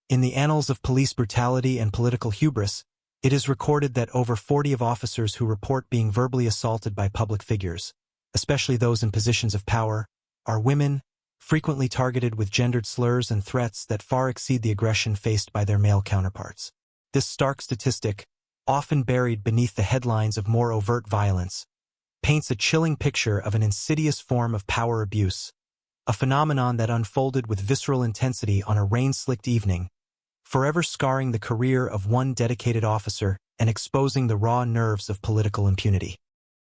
In the annals of police brutality and political hubris, it is recorded that over 40 of officers who report being verbally assaulted by public figures, especially those in positions of power, are women, frequently targeted with gendered slurs and threats that far exceed the aggression faced by their male counterparts. This stark statistic, often buried beneath the headlines of more overt violence, paints a chilling picture of an insidious form of power abuse, a phenomenon that unfolded with visceral intensity on a rain-slicked evening, forever scarring the career of one dedicated officer and exposing the raw nerves of political impunity.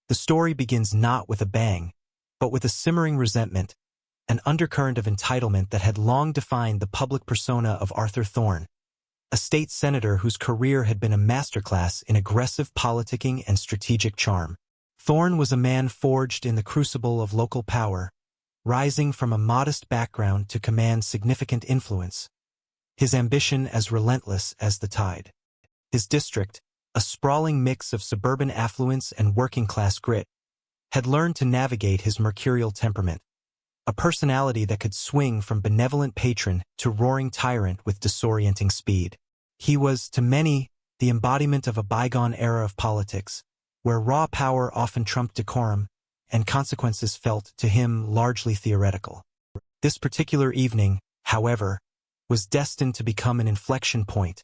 The story begins not with a bang, but with a simmering resentment, an undercurrent of entitlement that had long defined the public persona of Arthur Thorne, a state senator whose career had been a masterclass in aggressive politicking and strategic charm. Thorne was a man forged in the crucible of local power, rising from a modest background to command significant influence, his ambition as relentless as the tide. His district, a sprawling mix of suburban affluence and working-class grit, had learned to navigate his mercurial temperament, a personality that could swing from benevolent patron to roaring tyrant with disorienting speed. He was, to many, the embodiment of a bygone era of politics, where raw power often trumped decorum, and consequences felt, to him, largely theoretical. This particular evening, however, was destined to become an inflection point,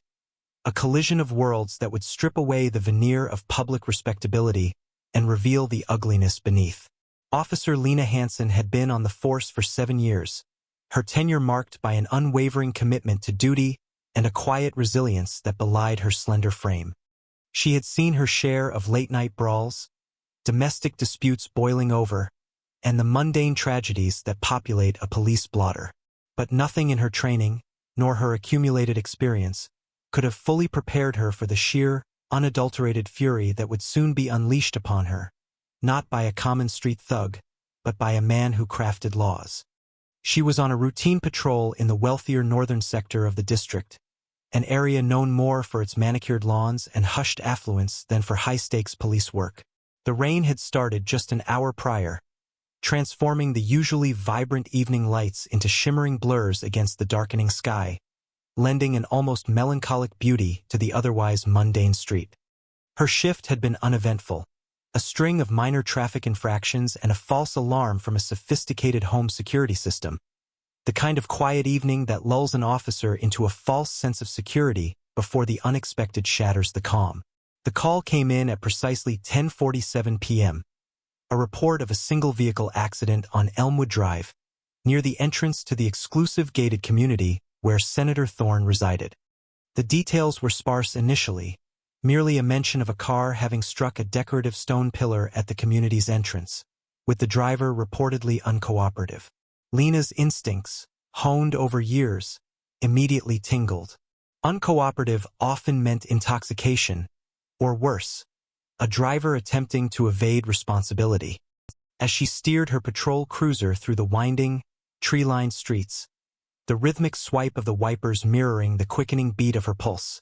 a collision of worlds that would strip away the veneer of public respectability and reveal the ugliness beneath. Officer Lena Hansen had been on the force for 7 years, her tenure marked by an unwavering commitment to duty and a quiet resilience that belied her slender frame. She had seen her share of late-night brawls, domestic disputes boiling over, and the mundane tragedies that populate a police blotter. But nothing in her training, nor her accumulated experience, could have fully prepared her for the sheer, unadulterated fury that would soon be unleashed upon her, not by a common street thug, but by a man who crafted laws. She was on a routine patrol in the wealthier northern sector of the district, an area known more for its manicured lawns and hushed affluence than for high-stakes police work. The rain had started just an hour prior, transforming the usually vibrant evening lights into shimmering blurs against the darkening sky, lending an almost melancholic beauty to the otherwise mundane street. Her shift had been uneventful, a string of minor traffic infractions and a false alarm from a sophisticated home security system, the kind of quiet evening that lulls an officer into a false sense of security before the unexpected shatters the calm. The call came in at precisely 10:47 p.m., a report of a single-vehicle accident on Elmwood Drive, near the entrance to the exclusive gated community where Senator Thorne resided. The details were sparse initially, merely a mention of a car having struck a decorative stone pillar at the community's entrance, with the driver reportedly uncooperative. Lena's instincts, honed over years, immediately tingled. Uncooperative often meant intoxication, or worse, a driver attempting to evade responsibility. As she steered her patrol cruiser through the winding, tree-lined streets, the rhythmic swipe of the wipers mirroring the quickening beat of her pulse,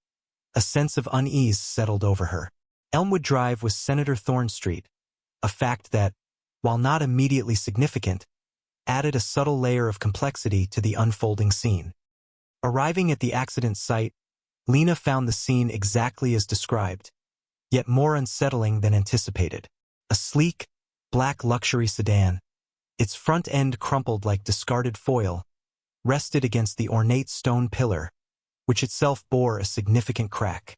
a sense of unease settled over her. Elmwood Drive was Senator Thorne Street, a fact that, while not immediately significant, added a subtle layer of complexity to the unfolding scene. Arriving at the accident site, Lena found the scene exactly as described, yet more unsettling than anticipated. A sleek, black luxury sedan, its front end crumpled like discarded foil, rested against the ornate stone pillar, which itself bore a significant crack.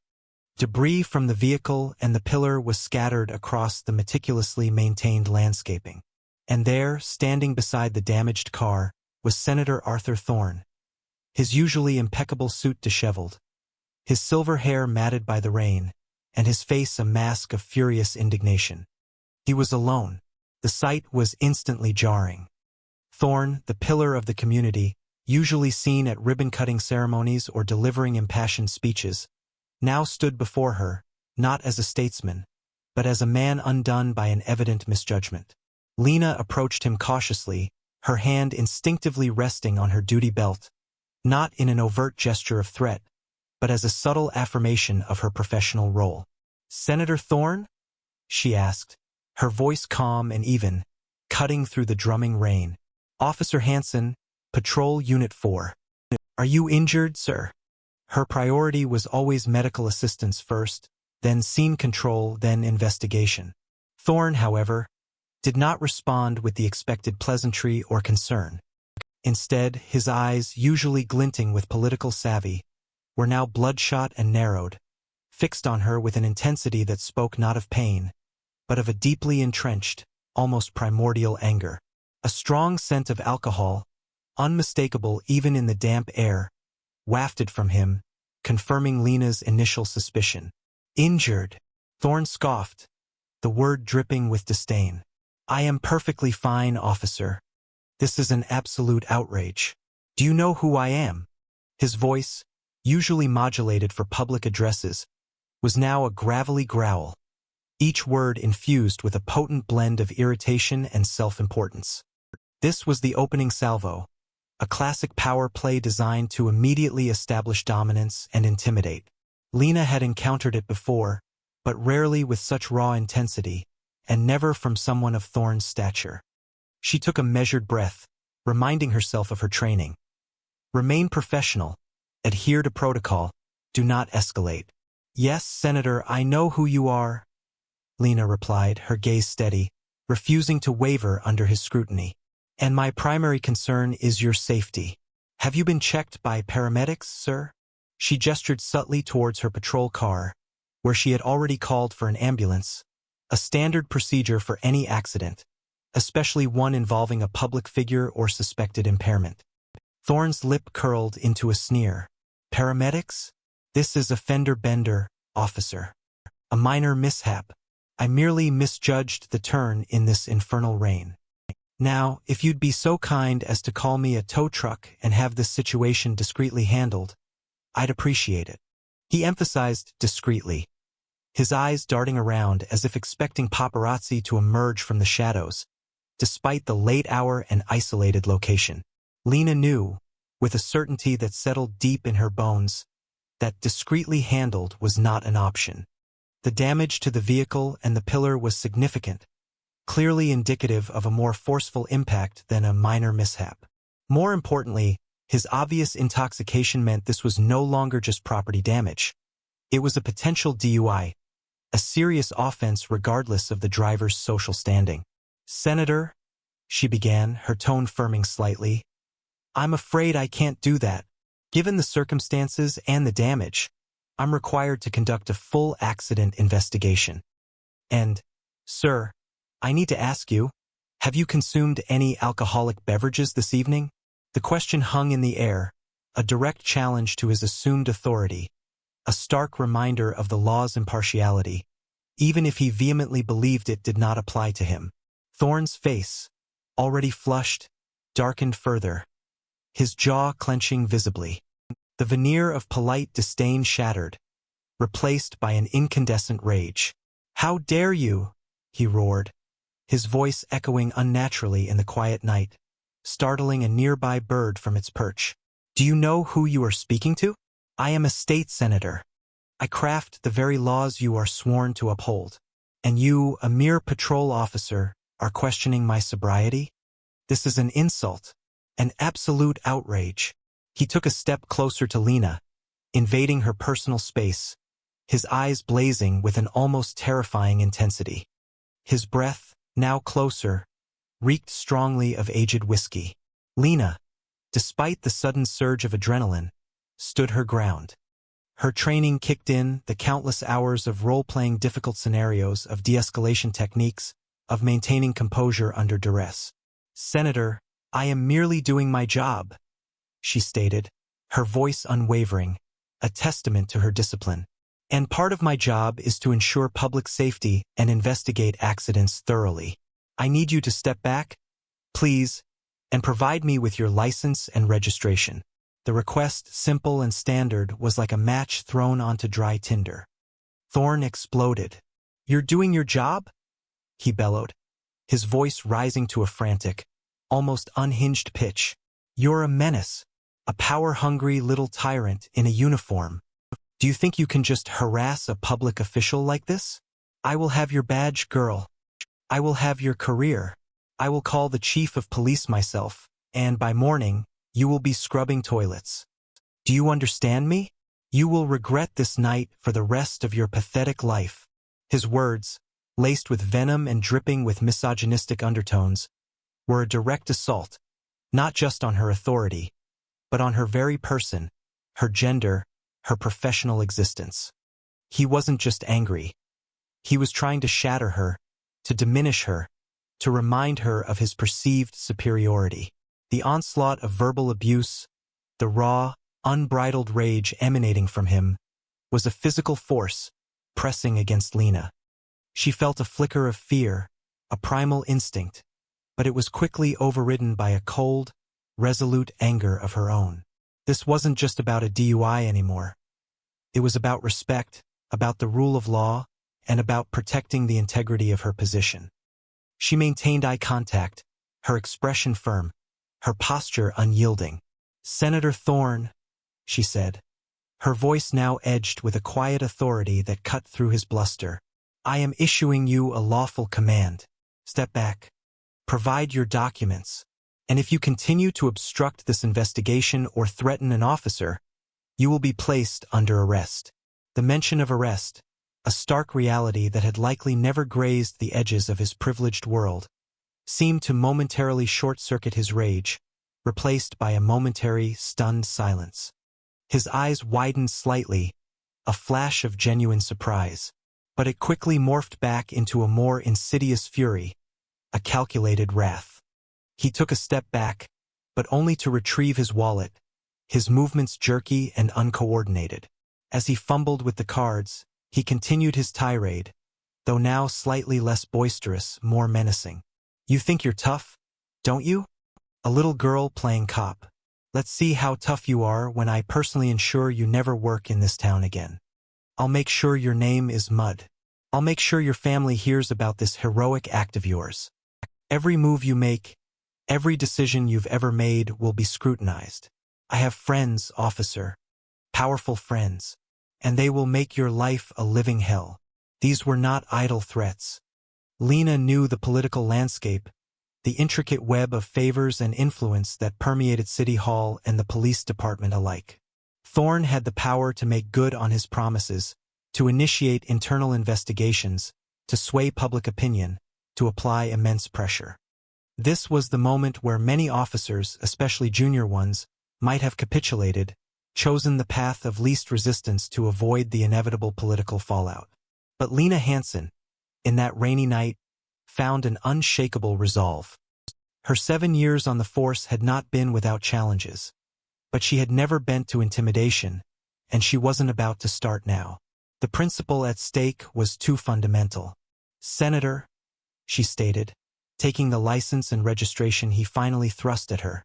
Debris from the vehicle and the pillar was scattered across the meticulously maintained landscaping. And there, standing beside the damaged car, was Senator Arthur Thorne, his usually impeccable suit disheveled, his silver hair matted by the rain, and his face a mask of furious indignation. He was alone. The sight was instantly jarring. Thorne, the pillar of the community, usually seen at ribbon-cutting ceremonies or delivering impassioned speeches, now stood before her, not as a statesman, but as a man undone by an evident misjudgment. Lena approached him cautiously, her hand instinctively resting on her duty belt, not in an overt gesture of threat, but as a subtle affirmation of her professional role. "Senator Thorne?" she asked, her voice calm and even, cutting through the drumming rain. "Officer Hansen, Patrol Unit 4. Are you injured, sir?" Her priority was always medical assistance first, then scene control, then investigation. Thorne, however, did not respond with the expected pleasantry or concern. Instead, his eyes, usually glinting with political savvy, were now bloodshot and narrowed, fixed on her with an intensity that spoke not of pain, but of a deeply entrenched, almost primordial anger. A strong scent of alcohol, unmistakable even in the damp air, wafted from him, confirming Lena's initial suspicion. Injured, Thorne scoffed, the word dripping with disdain. I am perfectly fine, officer. This is an absolute outrage. Do you know who I am? His voice, usually modulated for public addresses, was now a gravelly growl, each word infused with a potent blend of irritation and self-importance. This was the opening salvo, a classic power play designed to immediately establish dominance and intimidate. Lena had encountered it before, but rarely with such raw intensity, and never from someone of Thorne's stature. She took a measured breath, reminding herself of her training. Remain professional, adhere to protocol, do not escalate. Yes, Senator, I know who you are, Lena replied, her gaze steady, refusing to waver under his scrutiny. And my primary concern is your safety. Have you been checked by paramedics, sir? She gestured subtly towards her patrol car, where she had already called for an ambulance, a standard procedure for any accident, especially one involving a public figure or suspected impairment. Thorne's lip curled into a sneer. Paramedics? This is a fender bender, officer. A minor mishap. I merely misjudged the turn in this infernal rain. Now, if you'd be so kind as to call me a tow truck and have this situation discreetly handled, I'd appreciate it. He emphasized discreetly, his eyes darting around as if expecting paparazzi to emerge from the shadows, despite the late hour and isolated location. Lena knew, with a certainty that settled deep in her bones, that discreetly handled was not an option. The damage to the vehicle and the pillar was significant, clearly indicative of a more forceful impact than a minor mishap. More importantly, his obvious intoxication meant this was no longer just property damage. It was a potential DUI, a serious offense regardless of the driver's social standing. Senator, she began, her tone firming slightly, I'm afraid I can't do that. Given the circumstances and the damage, I'm required to conduct a full accident investigation. And, sir, I need to ask you, have you consumed any alcoholic beverages this evening? The question hung in the air, a direct challenge to his assumed authority, a stark reminder of the law's impartiality, even if he vehemently believed it did not apply to him. Thorne's face, already flushed, darkened further, his jaw clenching visibly. The veneer of polite disdain shattered, replaced by an incandescent rage. How dare you? He roared, his voice echoing unnaturally in the quiet night, startling a nearby bird from its perch. Do you know who you are speaking to? I am a state senator. I craft the very laws you are sworn to uphold. And you, a mere patrol officer, are questioning my sobriety? This is an insult, an absolute outrage. He took a step closer to Lena, invading her personal space, his eyes blazing with an almost terrifying intensity. His breath, now closer, reeked strongly of aged whiskey. Lena, despite the sudden surge of adrenaline, stood her ground. Her training kicked in, the countless hours of role-playing difficult scenarios, of de-escalation techniques, of maintaining composure under duress. Senator, I am merely doing my job, she stated, her voice unwavering, a testament to her discipline. And part of my job is to ensure public safety and investigate accidents thoroughly. I need you to step back, please, and provide me with your license and registration. The request, simple and standard, was like a match thrown onto dry tinder. Thorne exploded. You're doing your job? He bellowed, his voice rising to a frantic, almost unhinged pitch. You're a menace, a power-hungry little tyrant in a uniform. Do you think you can just harass a public official like this? I will have your badge, girl. I will have your career. I will call the chief of police myself, and by morning, you will be scrubbing toilets. Do you understand me? You will regret this night for the rest of your pathetic life. His words, laced with venom and dripping with misogynistic undertones, were a direct assault, not just on her authority, but on her very person, her gender, her professional existence. He wasn't just angry. He was trying to shatter her, to diminish her, to remind her of his perceived superiority. The onslaught of verbal abuse, the raw, unbridled rage emanating from him, was a physical force pressing against Lena. She felt a flicker of fear, a primal instinct, but it was quickly overridden by a cold, resolute anger of her own. This wasn't just about a DUI anymore. It was about respect, about the rule of law, and about protecting the integrity of her position. She maintained eye contact, her expression firm, her posture unyielding. "Senator Thorne," she said, her voice now edged with a quiet authority that cut through his bluster. "I am issuing you a lawful command. Step back. Provide your documents. And if you continue to obstruct this investigation or threaten an officer, you will be placed under arrest." The mention of arrest, a stark reality that had likely never grazed the edges of his privileged world, seemed to momentarily short-circuit his rage, replaced by a momentary, stunned silence. His eyes widened slightly, a flash of genuine surprise, but it quickly morphed back into a more insidious fury, a calculated wrath. He took a step back, but only to retrieve his wallet, his movements jerky and uncoordinated. As he fumbled with the cards, he continued his tirade, though now slightly less boisterous, more menacing. "You think you're tough, don't you? A little girl playing cop. Let's see how tough you are when I personally ensure you never work in this town again. I'll make sure your name is mud. I'll make sure your family hears about this heroic act of yours. Every move you make, every decision you've ever made will be scrutinized. I have friends, officer, powerful friends, and they will make your life a living hell." These were not idle threats. Lena knew the political landscape, the intricate web of favors and influence that permeated City Hall and the police department alike. Thorne had the power to make good on his promises, to initiate internal investigations, to sway public opinion, to apply immense pressure. This was the moment where many officers, especially junior ones, might have capitulated, chosen the path of least resistance to avoid the inevitable political fallout. But Lena Hansen, in that rainy night, found an unshakable resolve. Her 7 years on the force had not been without challenges, but she had never bent to intimidation, and she wasn't about to start now. The principle at stake was too fundamental. "Senator," she stated, taking the license and registration he finally thrust at her,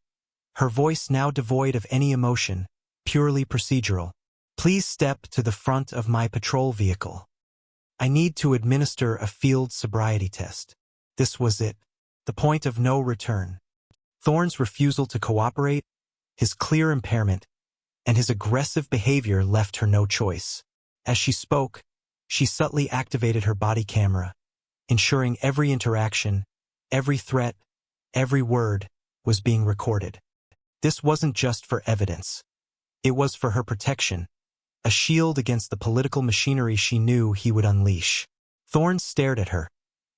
her voice now devoid of any emotion, purely procedural. "Please step to the front of my patrol vehicle. I need to administer a field sobriety test." This was it, the point of no return. Thorne's refusal to cooperate, his clear impairment, and his aggressive behavior left her no choice. As she spoke, she subtly activated her body camera, ensuring every interaction, every threat, every word was being recorded. This wasn't just for evidence. It was for her protection, a shield against the political machinery she knew he would unleash. Thorne stared at her,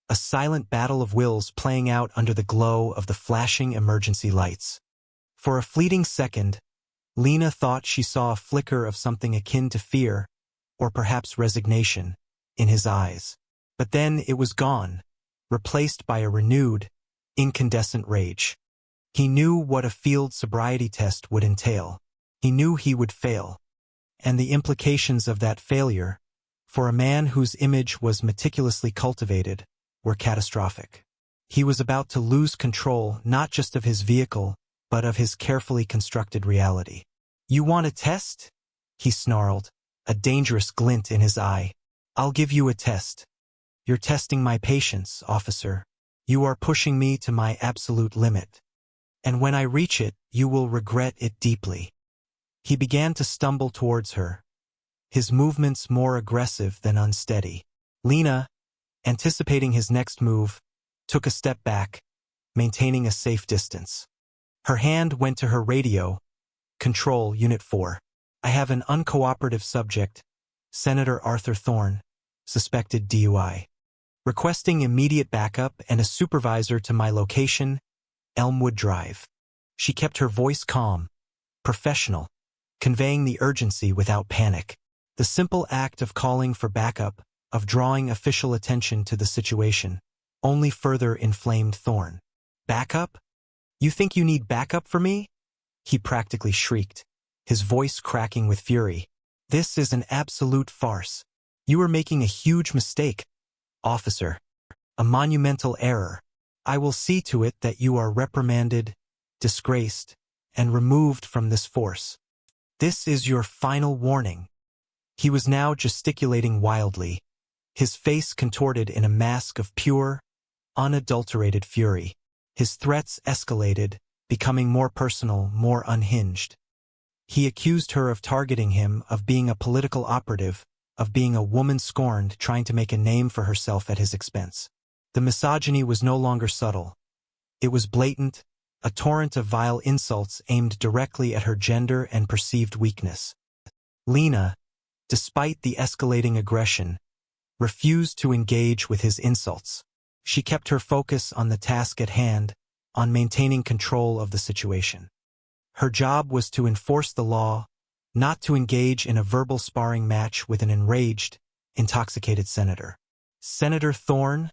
a silent battle of wills playing out under the glow of the flashing emergency lights. For a fleeting second, Lena thought she saw a flicker of something akin to fear, or perhaps resignation, in his eyes. But then it was gone, replaced by a renewed, incandescent rage. He knew what a field sobriety test would entail. He knew he would fail. And the implications of that failure, for a man whose image was meticulously cultivated, were catastrophic. He was about to lose control not just of his vehicle, but of his carefully constructed reality. "You want a test?" he snarled, a dangerous glint in his eye. "I'll give you a test. You're testing my patience, officer. You are pushing me to my absolute limit. And when I reach it, you will regret it deeply." He began to stumble towards her, his movements more aggressive than unsteady. Lena, anticipating his next move, took a step back, maintaining a safe distance. Her hand went to her radio, "Control, Unit 4. I have an uncooperative subject, Senator Arthur Thorne, suspected DUI. Requesting immediate backup and a supervisor to my location, Elmwood Drive. She kept her voice calm, professional, conveying the urgency without panic. The simple act of calling for backup, of drawing official attention to the situation, only further inflamed Thorne. Backup? You think you need backup for me? He practically shrieked, his voice cracking with fury. This is an absolute farce. You are making a huge mistake, officer. A monumental error. I will see to it that you are reprimanded, disgraced, and removed from this force. This is your final warning. He was now gesticulating wildly, his face contorted in a mask of pure, unadulterated fury. His threats escalated, becoming more personal, more unhinged. He accused her of targeting him, of being a political operative, of being a woman scorned, trying to make a name for herself at his expense. The misogyny was no longer subtle. It was blatant, a torrent of vile insults aimed directly at her gender and perceived weakness. Lena, despite the escalating aggression, refused to engage with his insults. She kept her focus on the task at hand, on maintaining control of the situation. Her job was to enforce the law, not to engage in a verbal sparring match with an enraged, intoxicated senator. Senator Thorne,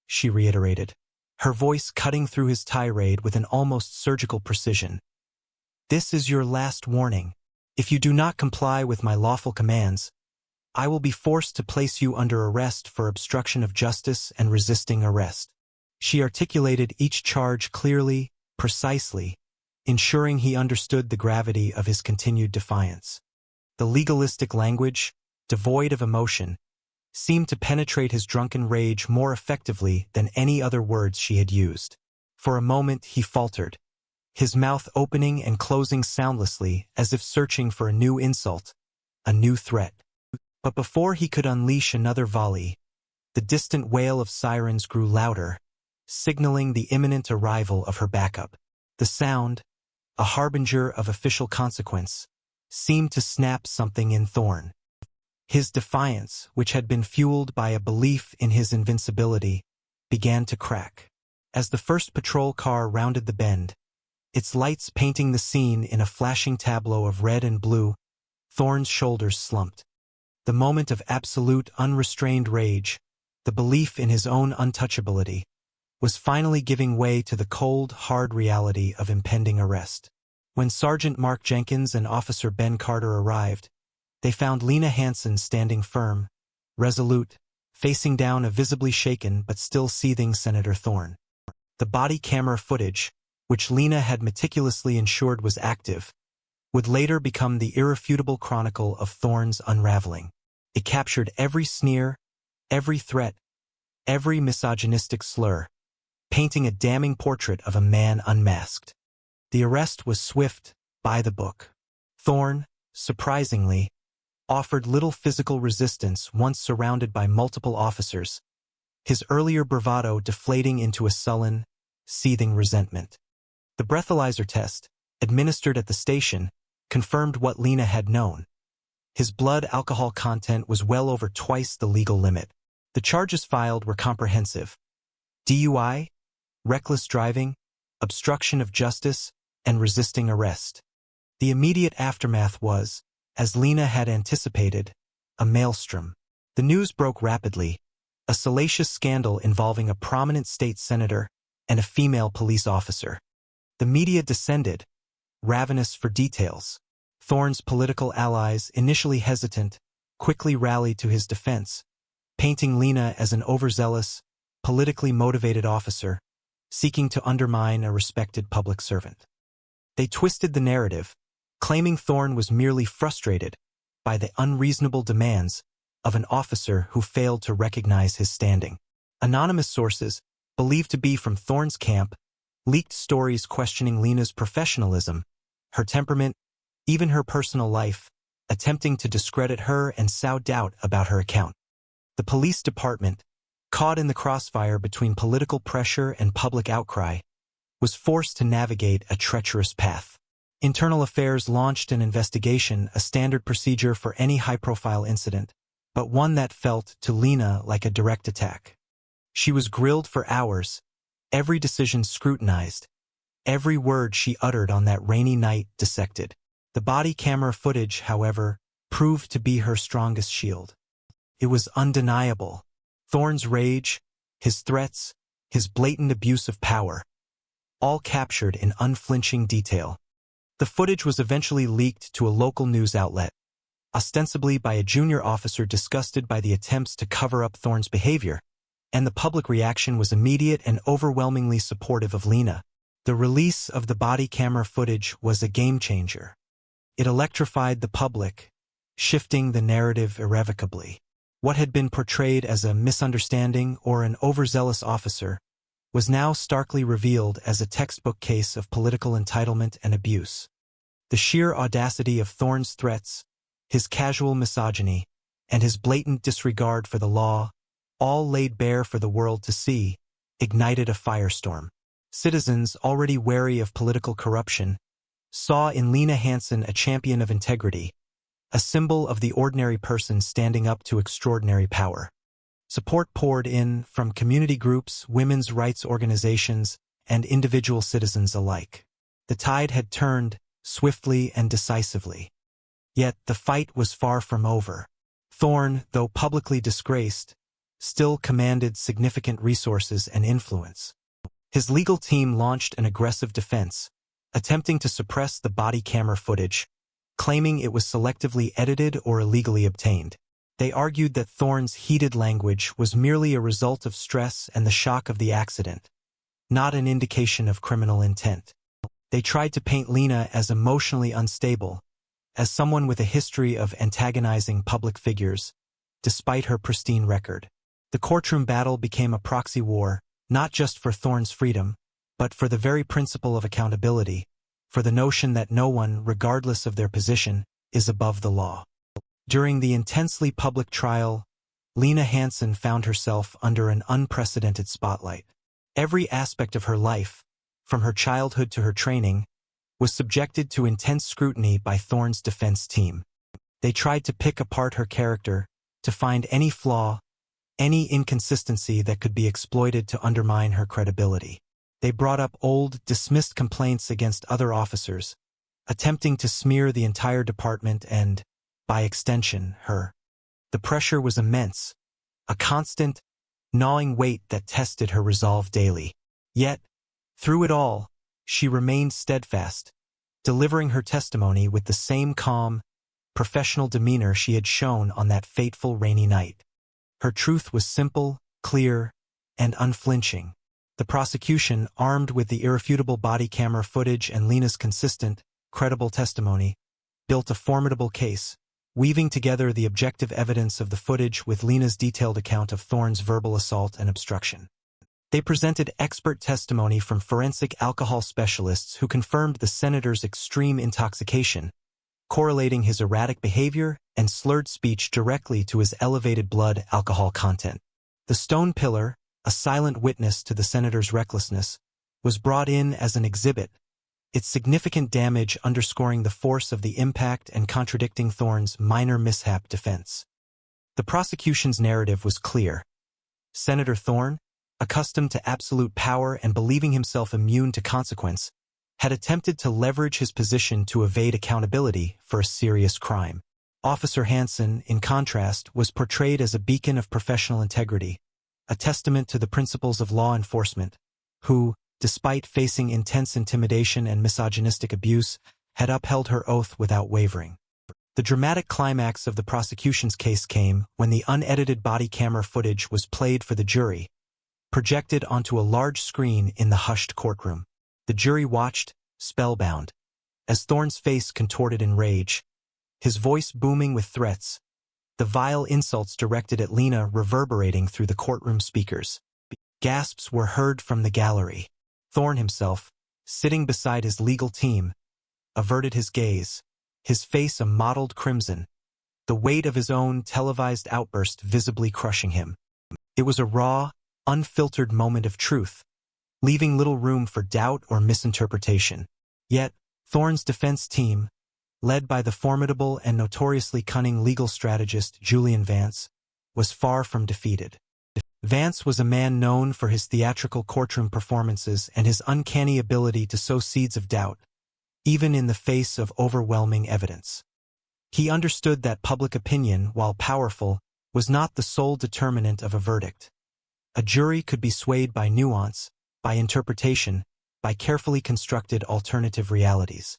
she reiterated, her voice cutting through his tirade with an almost surgical precision. This is your last warning. If you do not comply with my lawful commands, I will be forced to place you under arrest for obstruction of justice and resisting arrest. She articulated each charge clearly, precisely, ensuring he understood the gravity of his continued defiance. The legalistic language, devoid of emotion, seemed to penetrate his drunken rage more effectively than any other words she had used. For a moment he faltered, his mouth opening and closing soundlessly as if searching for a new insult, a new threat. But before he could unleash another volley, the distant wail of sirens grew louder, signaling the imminent arrival of her backup. The sound, a harbinger of official consequence, seemed to snap something in Thorne. His defiance, which had been fueled by a belief in his invincibility, began to crack. As the first patrol car rounded the bend, its lights painting the scene in a flashing tableau of red and blue, Thorne's shoulders slumped. The moment of absolute, unrestrained rage, the belief in his own untouchability, was finally giving way to the cold, hard reality of impending arrest. When Sergeant Mark Jenkins and Officer Ben Carter arrived, they found Lena Hansen standing firm, resolute, facing down a visibly shaken but still seething Senator Thorne. The body camera footage, which Lena had meticulously ensured was active, would later become the irrefutable chronicle of Thorne's unraveling. It captured every sneer, every threat, every misogynistic slur, painting a damning portrait of a man unmasked. The arrest was swift, by the book. Thorne, surprisingly, offered little physical resistance once surrounded by multiple officers, his earlier bravado deflating into a sullen, seething resentment. The breathalyzer test, administered at the station, confirmed what Lena had known. His blood alcohol content was well over twice the legal limit. The charges filed were comprehensive: DUI, reckless driving, obstruction of justice, and resisting arrest. The immediate aftermath was, as Lena had anticipated, a maelstrom. The news broke rapidly, a salacious scandal involving a prominent state senator and a female police officer. The media descended, ravenous for details. Thorne's political allies, initially hesitant, quickly rallied to his defense, painting Lena as an overzealous, politically motivated officer, seeking to undermine a respected public servant. They twisted the narrative, claiming Thorne was merely frustrated by the unreasonable demands of an officer who failed to recognize his standing. Anonymous sources, believed to be from Thorne's camp, leaked stories questioning Lena's professionalism, her temperament, even her personal life, attempting to discredit her and sow doubt about her account. The police department, caught in the crossfire between political pressure and public outcry, was forced to navigate a treacherous path. Internal Affairs launched an investigation, a standard procedure for any high-profile incident, but one that felt to Lena like a direct attack. She was grilled for hours, every decision scrutinized, every word she uttered on that rainy night dissected. The body camera footage, however, proved to be her strongest shield. It was undeniable. Thorne's rage, his threats, his blatant abuse of power, all captured in unflinching detail. The footage was eventually leaked to a local news outlet, ostensibly by a junior officer disgusted by the attempts to cover up Thorne's behavior, and the public reaction was immediate and overwhelmingly supportive of Lena. The release of the body camera footage was a game-changer. It electrified the public, shifting the narrative irrevocably. What had been portrayed as a misunderstanding or an overzealous officer was now starkly revealed as a textbook case of political entitlement and abuse. The sheer audacity of Thorne's threats, his casual misogyny, and his blatant disregard for the law, all laid bare for the world to see, ignited a firestorm. Citizens, already wary of political corruption, saw in Lena Hansen a champion of integrity, a symbol of the ordinary person standing up to extraordinary power. Support poured in from community groups, women's rights organizations, and individual citizens alike. The tide had turned swiftly and decisively. Yet the fight was far from over. Thorne, though publicly disgraced, still commanded significant resources and influence. His legal team launched an aggressive defense, attempting to suppress the body camera footage, claiming it was selectively edited or illegally obtained. They argued that Thorne's heated language was merely a result of stress and the shock of the accident, not an indication of criminal intent. They tried to paint Lena as emotionally unstable, as someone with a history of antagonizing public figures, despite her pristine record. The courtroom battle became a proxy war, not just for Thorne's freedom, but for the very principle of accountability, for the notion that no one, regardless of their position, is above the law. During the intensely public trial, Lena Hansen found herself under an unprecedented spotlight. Every aspect of her life, from her childhood to her training, was subjected to intense scrutiny by Thorne's defense team. They tried to pick apart her character, to find any flaw, any inconsistency that could be exploited to undermine her credibility. They brought up old, dismissed complaints against other officers, attempting to smear the entire department and, by extension, her. The pressure was immense, a constant, gnawing weight that tested her resolve daily. Yet, through it all, she remained steadfast, delivering her testimony with the same calm, professional demeanor she had shown on that fateful rainy night. Her truth was simple, clear, and unflinching. The prosecution, armed with the irrefutable body camera footage and Lena's consistent, credible testimony, built a formidable case, weaving together the objective evidence of the footage with Lena's detailed account of Thorne's verbal assault and obstruction. They presented expert testimony from forensic alcohol specialists who confirmed the senator's extreme intoxication, correlating his erratic behavior and slurred speech directly to his elevated blood alcohol content. The stone pillar, a silent witness to the senator's recklessness, was brought in as an exhibit, its significant damage underscoring the force of the impact and contradicting Thorne's minor mishap defense. The prosecution's narrative was clear. Senator Thorne, accustomed to absolute power and believing himself immune to consequence, had attempted to leverage his position to evade accountability for a serious crime. Officer Hansen, in contrast, was portrayed as a beacon of professional integrity, a testament to the principles of law enforcement, who, despite facing intense intimidation and misogynistic abuse, had upheld her oath without wavering. The dramatic climax of the prosecution's case came when the unedited body camera footage was played for the jury, projected onto a large screen in the hushed courtroom. The jury watched, spellbound, as Thorne's face contorted in rage, his voice booming with threats, the vile insults directed at Lena reverberating through the courtroom speakers. Gasps were heard from the gallery. Thorne himself, sitting beside his legal team, averted his gaze, his face a mottled crimson, the weight of his own televised outburst visibly crushing him. It was a raw, unfiltered moment of truth, leaving little room for doubt or misinterpretation. Yet, Thorne's defense team, led by the formidable and notoriously cunning legal strategist Julian Vance, was far from defeated. Vance was a man known for his theatrical courtroom performances and his uncanny ability to sow seeds of doubt, even in the face of overwhelming evidence. He understood that public opinion, while powerful, was not the sole determinant of a verdict. A jury could be swayed by nuance, by interpretation, by carefully constructed alternative realities.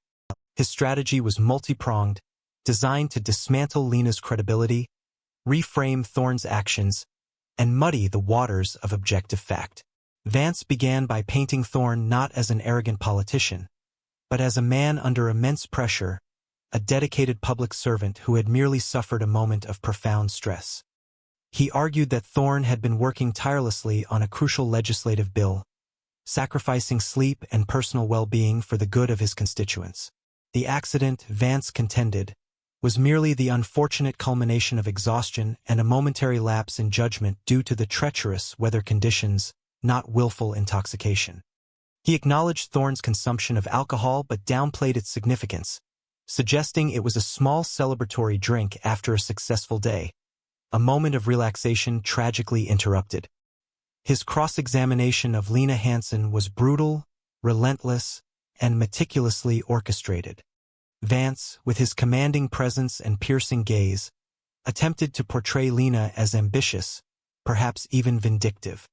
His strategy was multi-pronged, designed to dismantle Lena's credibility, reframe Thorne's actions, and muddy the waters of objective fact. Vance began by painting Thorne not as an arrogant politician, but as a man under immense pressure, a dedicated public servant who had merely suffered a moment of profound stress. He argued that Thorne had been working tirelessly on a crucial legislative bill, sacrificing sleep and personal well-being for the good of his constituents. The accident, Vance contended, was merely the unfortunate culmination of exhaustion and a momentary lapse in judgment due to the treacherous weather conditions, not willful intoxication. He acknowledged Thorne's consumption of alcohol but downplayed its significance, suggesting it was a small celebratory drink after a successful day, a moment of relaxation tragically interrupted. His cross-examination of Lena Hansen was brutal, relentless, and meticulously orchestrated. Vance, with his commanding presence and piercing gaze, attempted to portray Lena as ambitious, perhaps even vindictive.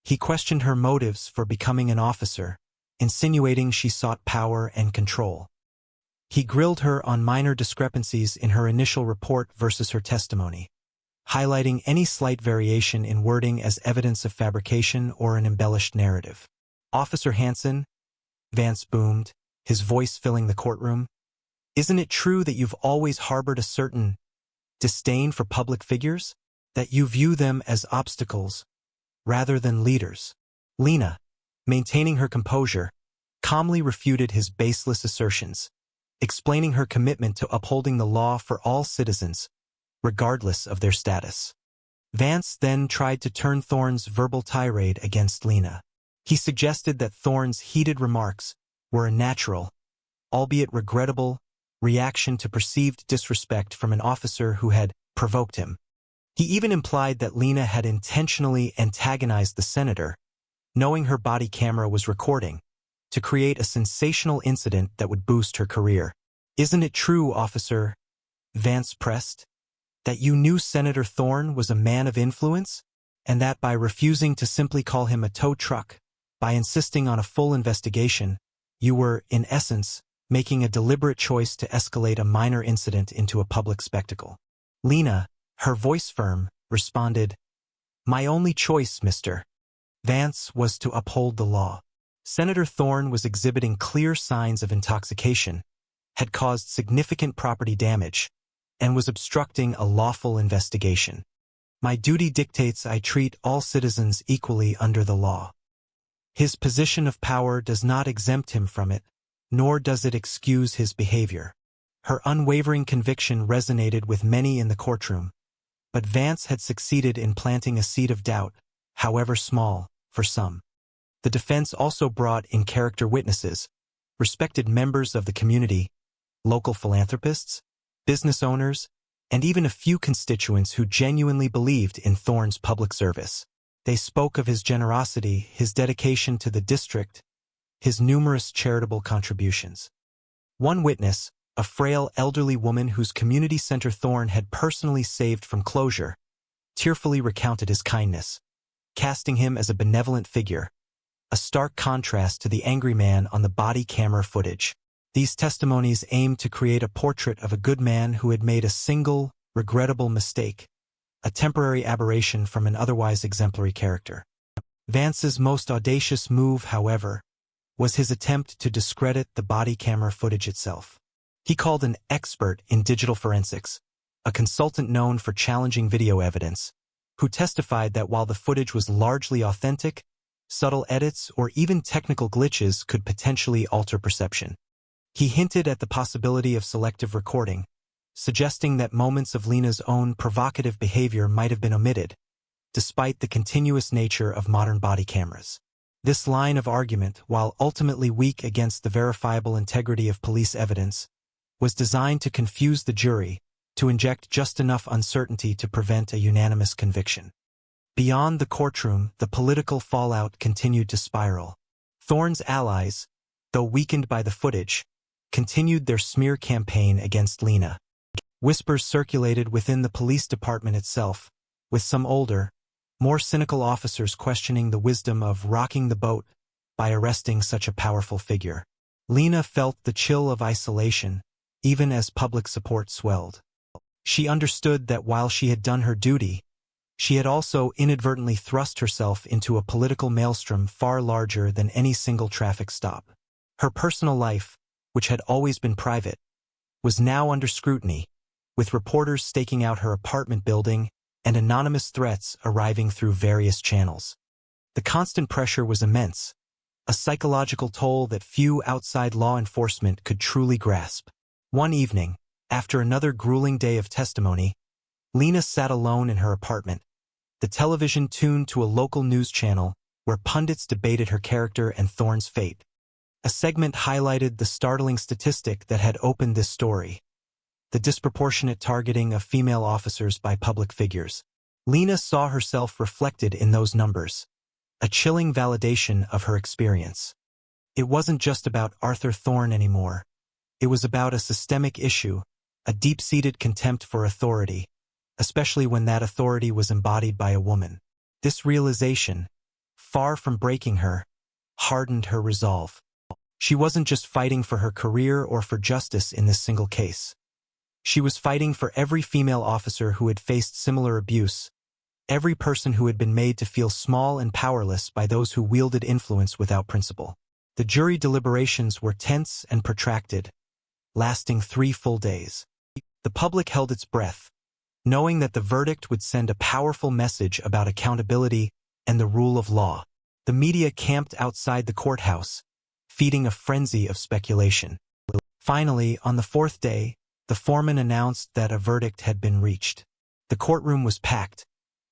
He questioned her motives for becoming an officer, insinuating she sought power and control. He grilled her on minor discrepancies in her initial report versus her testimony, highlighting any slight variation in wording as evidence of fabrication or an embellished narrative. "Officer Hansen," Vance boomed, his voice filling the courtroom, "isn't it true that you've always harbored a certain disdain for public figures? That you view them as obstacles rather than leaders?" Lena, maintaining her composure, calmly refuted his baseless assertions, explaining her commitment to upholding the law for all citizens, regardless of their status. Vance then tried to turn Thorne's verbal tirade against Lena. He suggested that Thorne's heated remarks were a natural, albeit regrettable, reaction to perceived disrespect from an officer who had provoked him. He even implied that Lena had intentionally antagonized the senator, knowing her body camera was recording, to create a sensational incident that would boost her career. "Isn't it true, officer," Vance pressed, "that you knew Senator Thorne was a man of influence, and that by refusing to simply call him a tow truck, by insisting on a full investigation, you were, in essence, making a deliberate choice to escalate a minor incident into a public spectacle?" Lena, her voice firm, responded, "My only choice, Mr. Vance, was to uphold the law." Senator Thorne was exhibiting clear signs of intoxication, had caused significant property damage, and was obstructing a lawful investigation. "My duty dictates I treat all citizens equally under the law. His position of power does not exempt him from it, nor does it excuse his behavior." Her unwavering conviction resonated with many in the courtroom, but Vance had succeeded in planting a seed of doubt, however small, for some. The defense also brought in character witnesses, respected members of the community, local philanthropists, business owners, and even a few constituents who genuinely believed in Thorne's public service. They spoke of his generosity, his dedication to the district, his numerous charitable contributions. One witness, a frail elderly woman whose community center Thorne had personally saved from closure, tearfully recounted his kindness, casting him as a benevolent figure, a stark contrast to the angry man on the body camera footage. These testimonies aimed to create a portrait of a good man who had made a single, regrettable mistake, a temporary aberration from an otherwise exemplary character. Vance's most audacious move, however, was his attempt to discredit the body camera footage itself. He called an expert in digital forensics, a consultant known for challenging video evidence, who testified that while the footage was largely authentic, subtle edits or even technical glitches could potentially alter perception. He hinted at the possibility of selective recording, suggesting that moments of Lena's own provocative behavior might have been omitted, despite the continuous nature of modern body cameras. This line of argument, while ultimately weak against the verifiable integrity of police evidence, was designed to confuse the jury, to inject just enough uncertainty to prevent a unanimous conviction. Beyond the courtroom, the political fallout continued to spiral. Thorne's allies, though weakened by the footage, continued their smear campaign against Lena. Whispers circulated within the police department itself, with some older, more cynical officers questioning the wisdom of rocking the boat by arresting such a powerful figure. Lena felt the chill of isolation, even as public support swelled. She understood that while she had done her duty, she had also inadvertently thrust herself into a political maelstrom far larger than any single traffic stop. Her personal life, which had always been private, was now under scrutiny, with reporters staking out her apartment building and anonymous threats arriving through various channels. The constant pressure was immense, a psychological toll that few outside law enforcement could truly grasp. One evening, after another grueling day of testimony, Lena sat alone in her apartment, the television tuned to a local news channel where pundits debated her character and Thorne's fate. A segment highlighted the startling statistic that had opened this story: the disproportionate targeting of female officers by public figures. Lena saw herself reflected in those numbers, a chilling validation of her experience. It wasn't just about Arthur Thorne anymore. It was about a systemic issue, a deep-seated contempt for authority, especially when that authority was embodied by a woman. This realization, far from breaking her, hardened her resolve. She wasn't just fighting for her career or for justice in this single case. She was fighting for every female officer who had faced similar abuse, every person who had been made to feel small and powerless by those who wielded influence without principle. The jury deliberations were tense and protracted, lasting 3 full days. The public held its breath, knowing that the verdict would send a powerful message about accountability and the rule of law. The media camped outside the courthouse, feeding a frenzy of speculation. Finally, on the 4th day, the foreman announced that a verdict had been reached. The courtroom was packed,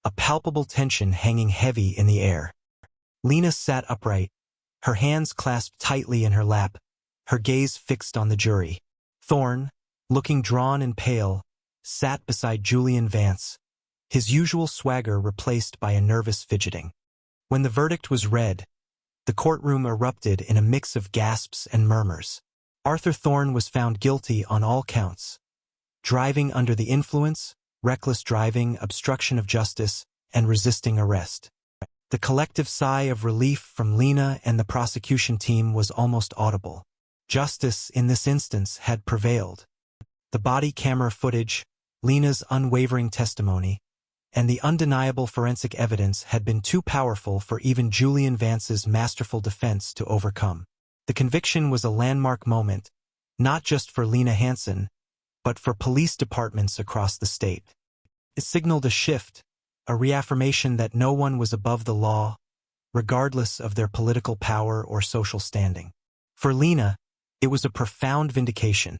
a palpable tension hanging heavy in the air. Lena sat upright, her hands clasped tightly in her lap, her gaze fixed on the jury. Thorne, looking drawn and pale, sat beside Julian Vance, his usual swagger replaced by a nervous fidgeting. When the verdict was read, the courtroom erupted in a mix of gasps and murmurs. Arthur Thorne was found guilty on all counts: driving under the influence, reckless driving, obstruction of justice, and resisting arrest. The collective sigh of relief from Lena and the prosecution team was almost audible. Justice, in this instance, had prevailed. The body camera footage, Lena's unwavering testimony, and the undeniable forensic evidence had been too powerful for even Julian Vance's masterful defense to overcome. The conviction was a landmark moment, not just for Lena Hansen, but for police departments across the state. It signaled a shift, a reaffirmation that no one was above the law, regardless of their political power or social standing. For Lena, it was a profound vindication,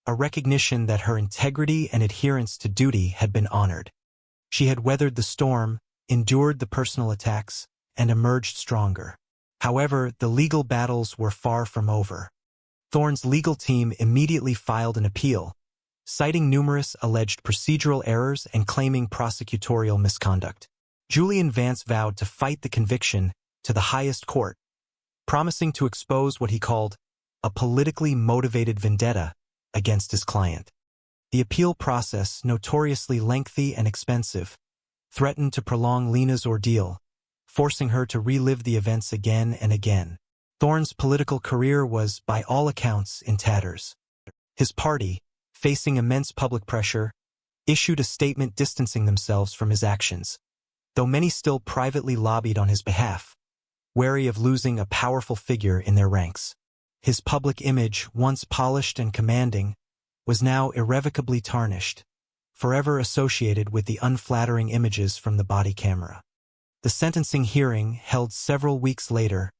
a recognition that her integrity and adherence to duty had been honored. She had weathered the storm, endured the personal attacks, and emerged stronger. However, the legal battles were far from over. Thorne's legal team immediately filed an appeal, citing numerous alleged procedural errors and claiming prosecutorial misconduct. Julian Vance vowed to fight the conviction to the highest court, promising to expose what he called a politically motivated vendetta against his client. The appeal process, notoriously lengthy and expensive, threatened to prolong Lena's ordeal, forcing her to relive the events again and again. Thorne's political career was, by all accounts, in tatters. His party, facing immense public pressure, issued a statement distancing themselves from his actions, though many still privately lobbied on his behalf, wary of losing a powerful figure in their ranks. His public image, once polished and commanding, was now irrevocably tarnished, forever associated with the unflattering images from the body camera. The sentencing hearing, held several weeks later,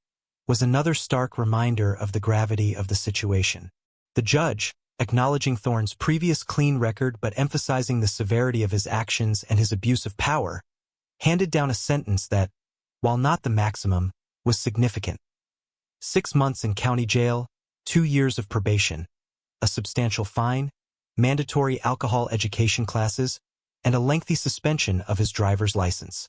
was another stark reminder of the gravity of the situation. The judge, acknowledging Thorne's previous clean record but emphasizing the severity of his actions and his abuse of power, handed down a sentence that, while not the maximum, was significant. 6 months in county jail, 2 years of probation, a substantial fine, mandatory alcohol education classes, and a lengthy suspension of his driver's license.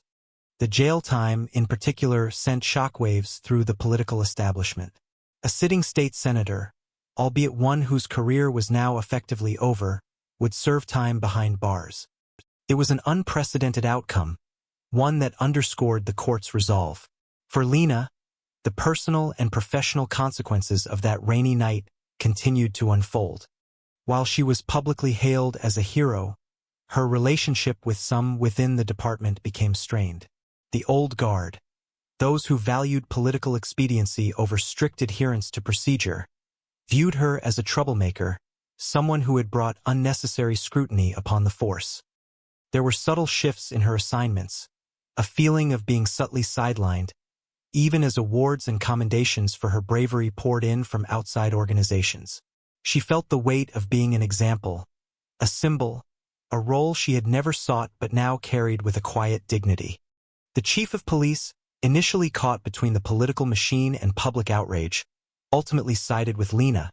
The jail time, in particular, sent shockwaves through the political establishment. A sitting state senator, albeit one whose career was now effectively over, would serve time behind bars. It was an unprecedented outcome, one that underscored the court's resolve. For Lena, the personal and professional consequences of that rainy night continued to unfold. While she was publicly hailed as a hero, her relationship with some within the department became strained. The old guard, those who valued political expediency over strict adherence to procedure, viewed her as a troublemaker, someone who had brought unnecessary scrutiny upon the force. There were subtle shifts in her assignments, a feeling of being subtly sidelined, even as awards and commendations for her bravery poured in from outside organizations. She felt the weight of being an example, a symbol, a role she had never sought but now carried with a quiet dignity. The chief of police, initially caught between the political machine and public outrage, ultimately sided with Lena,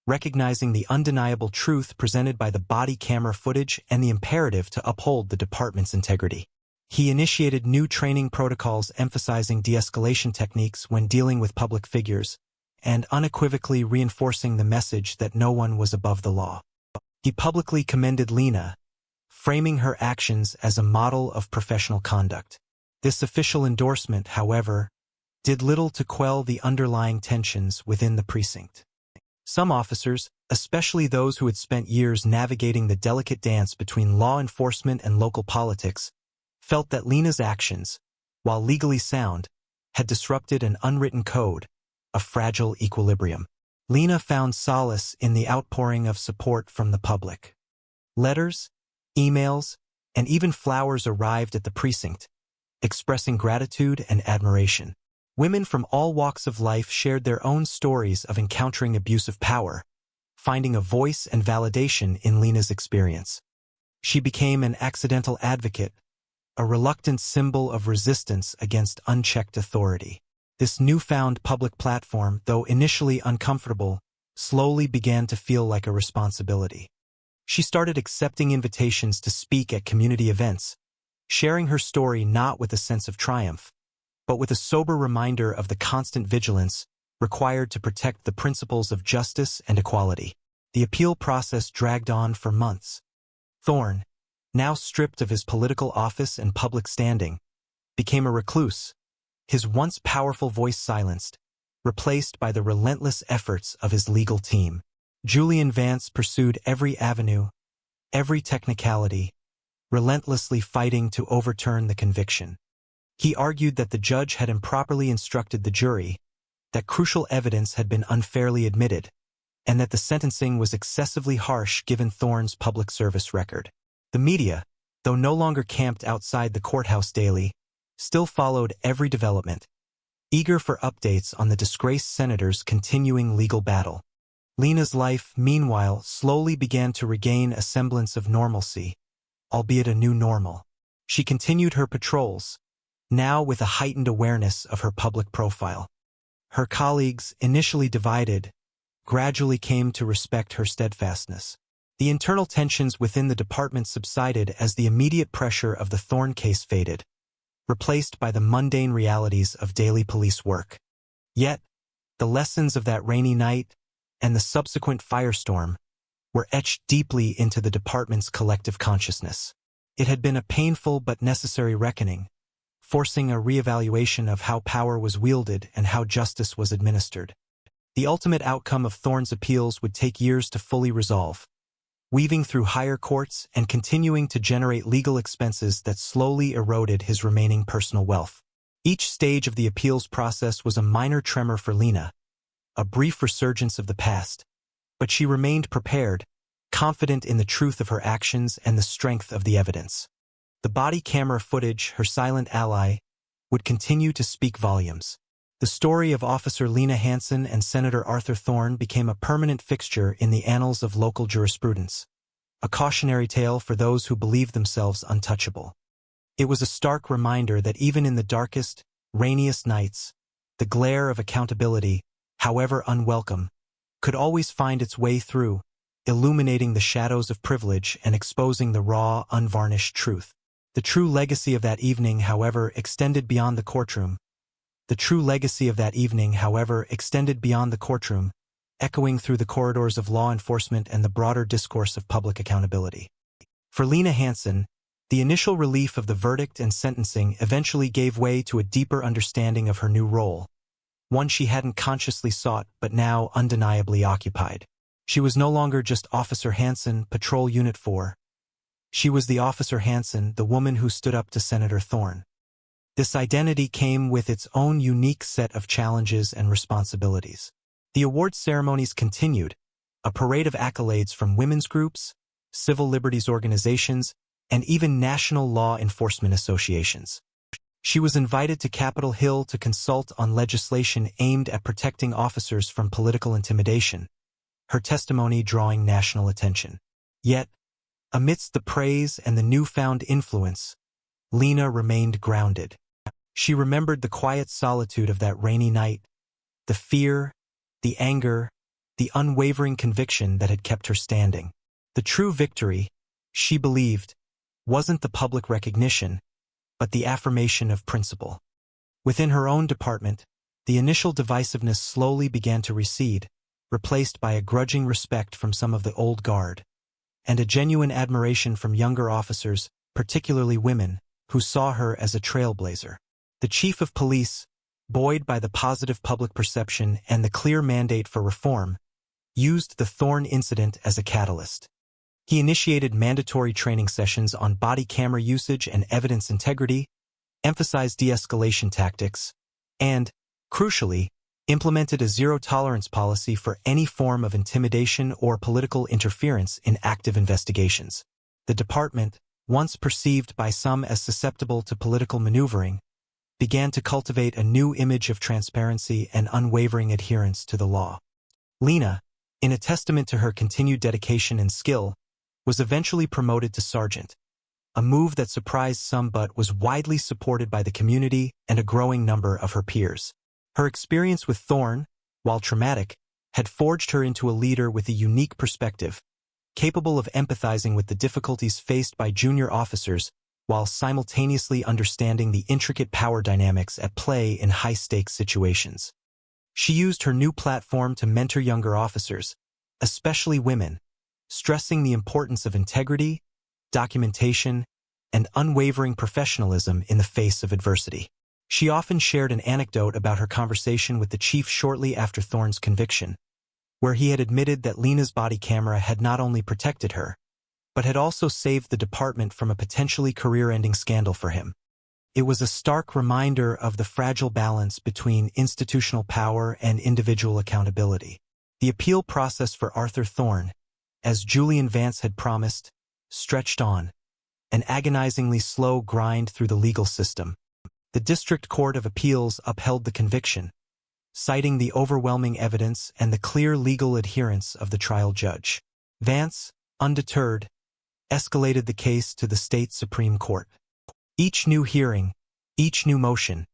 recognizing the undeniable truth presented by the body camera footage and the imperative to uphold the department's integrity. He initiated new training protocols emphasizing de-escalation techniques when dealing with public figures, and unequivocally reinforcing the message that no one was above the law. He publicly commended Lena, framing her actions as a model of professional conduct. This official endorsement, however, did little to quell the underlying tensions within the precinct. Some officers, especially those who had spent years navigating the delicate dance between law enforcement and local politics, felt that Lena's actions, while legally sound, had disrupted an unwritten code, a fragile equilibrium. Lena found solace in the outpouring of support from the public. Letters, emails, and even flowers arrived at the precinct, expressing gratitude and admiration. Women from all walks of life shared their own stories of encountering abuse of power, finding a voice and validation in Lena's experience. She became an accidental advocate, a reluctant symbol of resistance against unchecked authority. This newfound public platform, though initially uncomfortable, slowly began to feel like a responsibility. She started accepting invitations to speak at community events, sharing her story not with a sense of triumph, but with a sober reminder of the constant vigilance required to protect the principles of justice and equality. The appeal process dragged on for months. Thorne, now stripped of his political office and public standing, became a recluse, his once powerful voice silenced, replaced by the relentless efforts of his legal team. Julian Vance pursued every avenue, every technicality, relentlessly fighting to overturn the conviction. He argued that the judge had improperly instructed the jury, that crucial evidence had been unfairly admitted, and that the sentencing was excessively harsh given Thorne's public service record. The media, though no longer camped outside the courthouse daily, still followed every development, eager for updates on the disgraced senator's continuing legal battle. Lena's life, meanwhile, slowly began to regain a semblance of normalcy, albeit a new normal. She continued her patrols, now with a heightened awareness of her public profile. Her colleagues, initially divided, gradually came to respect her steadfastness. The internal tensions within the department subsided as the immediate pressure of the Thorne case faded, replaced by the mundane realities of daily police work. Yet, the lessons of that rainy night and the subsequent firestorm were etched deeply into the department's collective consciousness. It had been a painful but necessary reckoning, forcing a reevaluation of how power was wielded and how justice was administered. The ultimate outcome of Thorne's appeals would take years to fully resolve, weaving through higher courts and continuing to generate legal expenses that slowly eroded his remaining personal wealth. Each stage of the appeals process was a minor tremor for Lena, a brief resurgence of the past, but she remained prepared, confident in the truth of her actions and the strength of the evidence. The body camera footage, her silent ally, would continue to speak volumes. The story of Officer Lena Hansen and Senator Arthur Thorne became a permanent fixture in the annals of local jurisprudence, a cautionary tale for those who believed themselves untouchable. It was a stark reminder that even in the darkest, rainiest nights, The glare of accountability, however unwelcome, could always find its way through, illuminating the shadows of privilege and exposing the raw, unvarnished truth. The true legacy of that evening, however, extended beyond the courtroom. Echoing through the corridors of law enforcement and the broader discourse of public accountability. For Lena Hansen, the initial relief of the verdict and sentencing eventually gave way to a deeper understanding of her new role, one she hadn't consciously sought but now undeniably occupied. She was no longer just Officer Hansen, Patrol Unit 4. She was the Officer Hansen, the woman who stood up to Senator Thorne. This identity came with its own unique set of challenges and responsibilities. The awards ceremonies continued, a parade of accolades from women's groups, civil liberties organizations, and even national law enforcement associations. She was invited to Capitol Hill to consult on legislation aimed at protecting officers from political intimidation, her testimony drawing national attention. Yet, amidst the praise and the newfound influence, Lena remained grounded. She remembered the quiet solitude of that rainy night, the fear, the anger, the unwavering conviction that had kept her standing. The true victory, she believed, wasn't the public recognition, but the affirmation of principle. Within her own department, the initial divisiveness slowly began to recede, replaced by a grudging respect from some of the old guard, and a genuine admiration from younger officers, particularly women, who saw her as a trailblazer. The chief of police, buoyed by the positive public perception and the clear mandate for reform, used the Thorne incident as a catalyst. He initiated mandatory training sessions on body camera usage and evidence integrity, emphasized de-escalation tactics, and, crucially, implemented a zero-tolerance policy for any form of intimidation or political interference in active investigations. The department, once perceived by some as susceptible to political maneuvering, began to cultivate a new image of transparency and unwavering adherence to the law. Lena, in a testament to her continued dedication and skill, was eventually promoted to sergeant, a move that surprised some but was widely supported by the community and a growing number of her peers. Her experience with Thorne, while traumatic, had forged her into a leader with a unique perspective, capable of empathizing with the difficulties faced by junior officers while simultaneously understanding the intricate power dynamics at play in high-stakes situations. She used her new platform to mentor younger officers, especially women, stressing the importance of integrity, documentation, and unwavering professionalism in the face of adversity. She often shared an anecdote about her conversation with the chief shortly after Thorne's conviction, where he had admitted that Lena's body camera had not only protected her, but had also saved the department from a potentially career-ending scandal for him. It was a stark reminder of the fragile balance between institutional power and individual accountability. The appeal process for Arthur Thorne, as Julian Vance had promised, stretched on, an agonizingly slow grind through the legal system. The District Court of Appeals upheld the conviction, citing the overwhelming evidence and the clear legal adherence of the trial judge. Vance, undeterred, escalated the case to the state Supreme Court. Each new hearing, each new motion,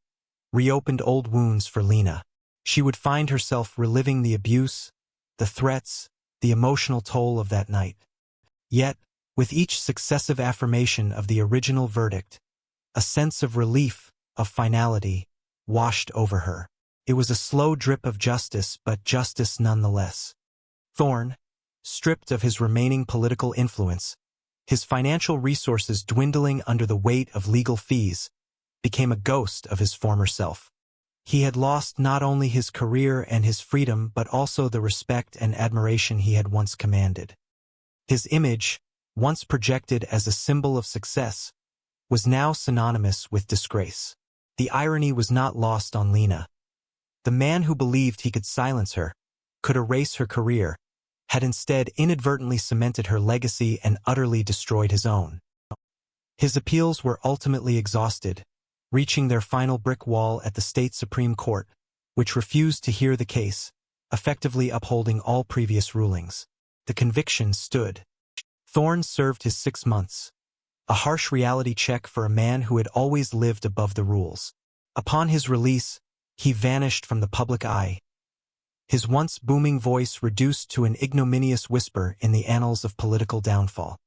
reopened old wounds for Lena. She would find herself reliving the abuse, the threats, the emotional toll of that night. Yet, with each successive affirmation of the original verdict, a sense of relief, of finality, washed over her. It was a slow drip of justice, but justice nonetheless. Thorne, stripped of his remaining political influence, his financial resources dwindling under the weight of legal fees, became a ghost of his former self. He had lost not only his career and his freedom but also the respect and admiration he had once commanded. His image, once projected as a symbol of success, was now synonymous with disgrace. The irony was not lost on Lena. The man who believed he could silence her, could erase her career, had instead inadvertently cemented her legacy and utterly destroyed his own. His appeals were ultimately exhausted, reaching their final brick wall at the state Supreme Court, which refused to hear the case, effectively upholding all previous rulings. The conviction stood. Thorne served his 6 months, a harsh reality check for a man who had always lived above the rules. Upon his release, he vanished from the public eye, his once booming voice reduced to an ignominious whisper in the annals of political downfall.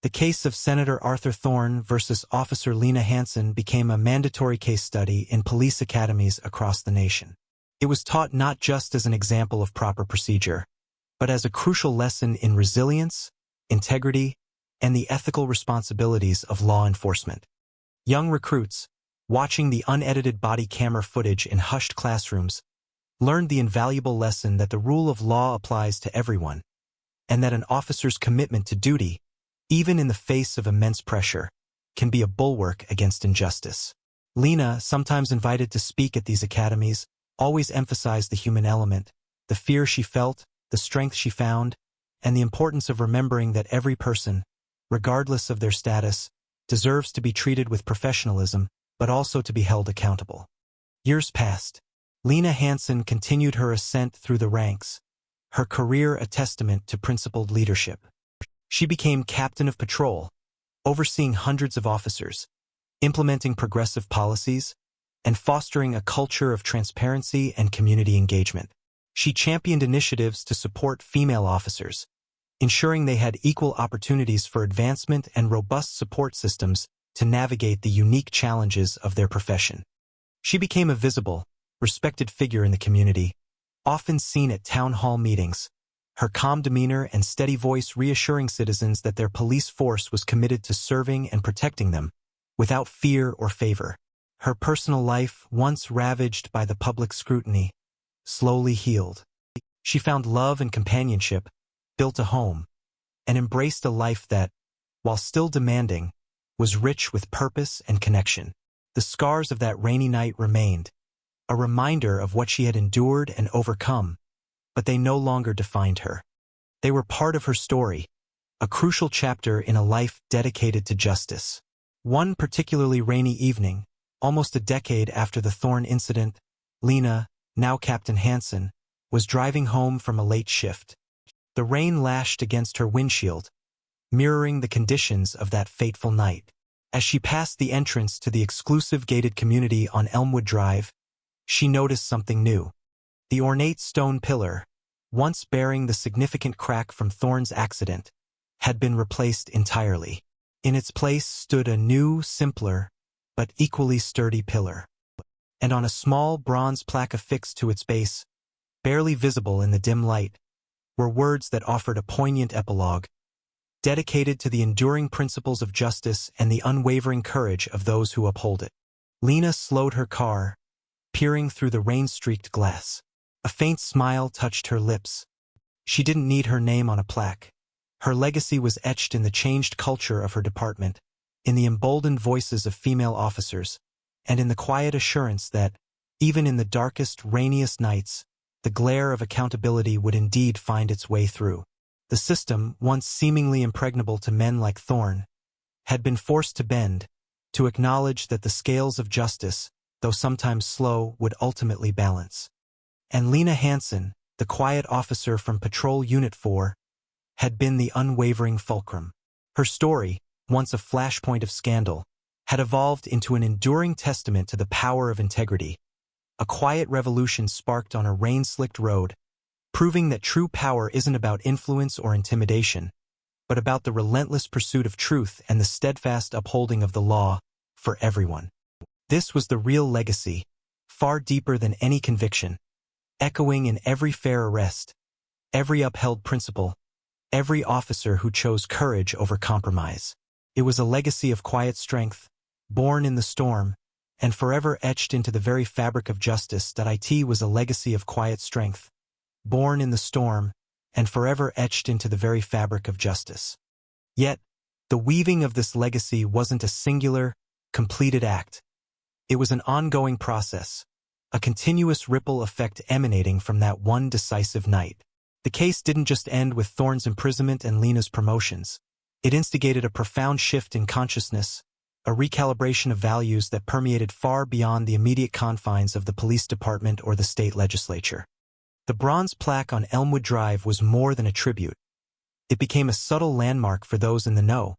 The case of Senator Arthur Thorne versus Officer Lena Hansen became a mandatory case study in police academies across the nation. It was taught not just as an example of proper procedure, but as a crucial lesson in resilience, integrity, and the ethical responsibilities of law enforcement. Young recruits, watching the unedited body camera footage in hushed classrooms, learned the invaluable lesson that the rule of law applies to everyone, and that an officer's commitment to duty, even in the face of immense pressure, can be a bulwark against injustice. Lena, sometimes invited to speak at these academies, always emphasized the human element, the fear she felt, the strength she found, and the importance of remembering that every person, regardless of their status, deserves to be treated with professionalism, but also to be held accountable. Years passed. Lena Hansen continued her ascent through the ranks, her career a testament to principled leadership. She became captain of patrol, overseeing hundreds of officers, implementing progressive policies, and fostering a culture of transparency and community engagement. She championed initiatives to support female officers, ensuring they had equal opportunities for advancement and robust support systems to navigate the unique challenges of their profession. She became a visible, respected figure in the community, often seen at town hall meetings, her calm demeanor and steady voice reassuring citizens that their police force was committed to serving and protecting them, without fear or favor. Her personal life, once ravaged by the public scrutiny, slowly healed. She found love and companionship, built a home, and embraced a life that, while still demanding, was rich with purpose and connection. The scars of that rainy night remained, a reminder of what she had endured and overcome, but they no longer defined her. They were part of her story, a crucial chapter in a life dedicated to justice. One particularly rainy evening, almost a decade after the Thorne incident, Lena, now Captain Hansen, was driving home from a late shift. The rain lashed against her windshield, mirroring the conditions of that fateful night. As she passed the entrance to the exclusive gated community on Elmwood Drive, she noticed something new. The ornate stone pillar, once bearing the significant crack from Thorne's accident, had been replaced entirely. In its place stood a new, simpler, but equally sturdy pillar. And on a small bronze plaque affixed to its base, barely visible in the dim light, were words that offered a poignant epilogue, dedicated to the enduring principles of justice and the unwavering courage of those who uphold it. Lena slowed her car, peering through the rain-streaked glass. A faint smile touched her lips. She didn't need her name on a plaque. Her legacy was etched in the changed culture of her department, in the emboldened voices of female officers, and in the quiet assurance that, even in the darkest, rainiest nights, the glare of accountability would indeed find its way through. The system, once seemingly impregnable to men like Thorne, had been forced to bend, to acknowledge that the scales of justice, though sometimes slow, would ultimately balance. And Lena Hansen, the quiet officer from Patrol Unit 4, had been the unwavering fulcrum. Her story, once a flashpoint of scandal, had evolved into an enduring testament to the power of integrity, a quiet revolution sparked on a rain-slicked road, proving that true power isn't about influence or intimidation, but about the relentless pursuit of truth and the steadfast upholding of the law for everyone. This was the real legacy, far deeper than any conviction, echoing in every fair arrest, every upheld principle, every officer who chose courage over compromise. It was a legacy of quiet strength, born in the storm, and forever etched into the very fabric of justice. That it was a legacy of quiet strength, born in the storm, and forever etched into the very fabric of justice. Yet, the weaving of this legacy wasn't a singular, completed act. It was an ongoing process, a continuous ripple effect emanating from that one decisive night. The case didn't just end with Thorne's imprisonment and Lena's promotions. It instigated a profound shift in consciousness, a recalibration of values that permeated far beyond the immediate confines of the police department or the state legislature. The bronze plaque on Elmwood Drive was more than a tribute. It became a subtle landmark for those in the know,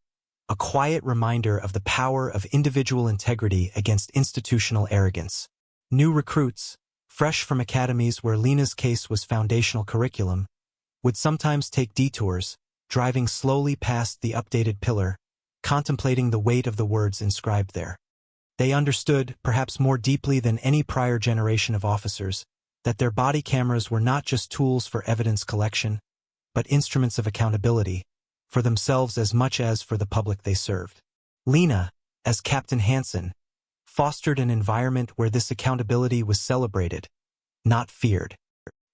a quiet reminder of the power of individual integrity against institutional arrogance. New recruits, fresh from academies where Lena's case was foundational curriculum, would sometimes take detours, driving slowly past the updated pillar, contemplating the weight of the words inscribed there. They understood, perhaps more deeply than any prior generation of officers, that their body cameras were not just tools for evidence collection, but instruments of accountability, for themselves as much as for the public they served. Lena, as Captain Hansen, fostered an environment where this accountability was celebrated, not feared.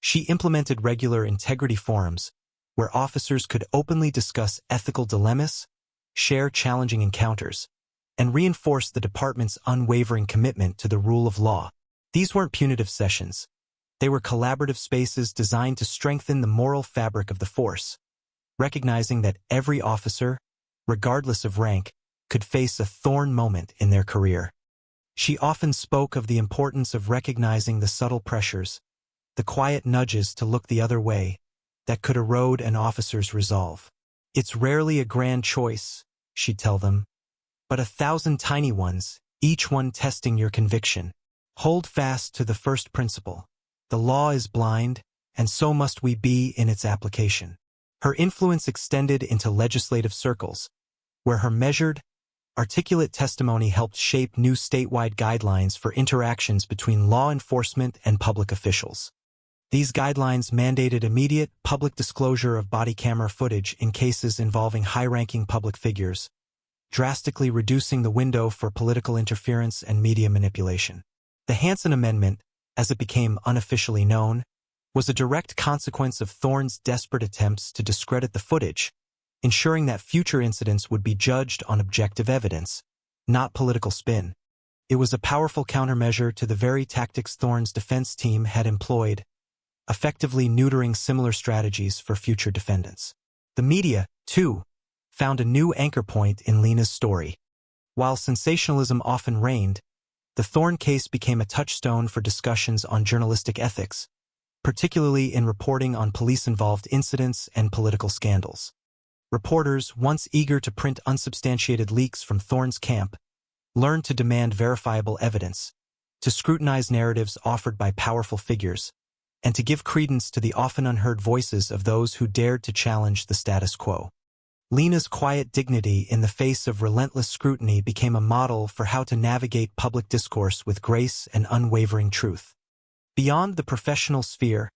She implemented regular integrity forums, where officers could openly discuss ethical dilemmas, share challenging encounters, and reinforce the department's unwavering commitment to the rule of law. These weren't punitive sessions. They were collaborative spaces designed to strengthen the moral fabric of the force, recognizing that every officer, regardless of rank, could face a thorn moment in their career. She often spoke of the importance of recognizing the subtle pressures, the quiet nudges to look the other way, that could erode an officer's resolve. It's rarely a grand choice, she'd tell them, but 1,000 tiny ones, each one testing your conviction. Hold fast to the first principle. The law is blind, and so must we be in its application. Her influence extended into legislative circles, where her measured, articulate testimony helped shape new statewide guidelines for interactions between law enforcement and public officials. These guidelines mandated immediate, public disclosure of body camera footage in cases involving high-ranking public figures, drastically reducing the window for political interference and media manipulation. The Hansen Amendment, as it became unofficially known, was a direct consequence of Thorne's desperate attempts to discredit the footage, ensuring that future incidents would be judged on objective evidence, not political spin. It was a powerful countermeasure to the very tactics Thorne's defense team had employed, effectively neutering similar strategies for future defendants. The media, too, found a new anchor point in Lena's story. While sensationalism often reigned, the Thorne case became a touchstone for discussions on journalistic ethics, particularly in reporting on police-involved incidents and political scandals. Reporters, once eager to print unsubstantiated leaks from Thorne's camp, learned to demand verifiable evidence, to scrutinize narratives offered by powerful figures, and to give credence to the often unheard voices of those who dared to challenge the status quo. Lena's quiet dignity in the face of relentless scrutiny became a model for how to navigate public discourse with grace and unwavering truth. Beyond the professional sphere,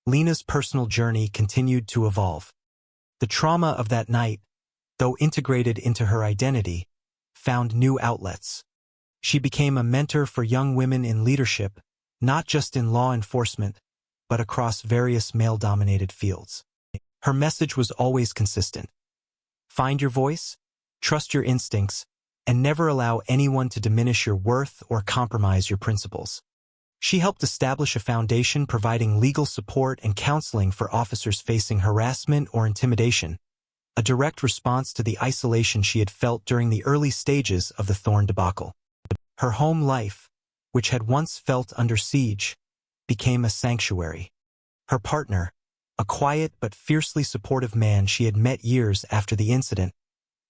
Lena's personal journey continued to evolve. The trauma of that night, though integrated into her identity, found new outlets. She became a mentor for young women in leadership, not just in law enforcement, but across various male-dominated fields. Her message was always consistent. Find your voice, trust your instincts, and never allow anyone to diminish your worth or compromise your principles. She helped establish a foundation providing legal support and counseling for officers facing harassment or intimidation, a direct response to the isolation she had felt during the early stages of the Thorne debacle. Her home life, which had once felt under siege, became a sanctuary. Her partner, a quiet but fiercely supportive man she had met years after the incident,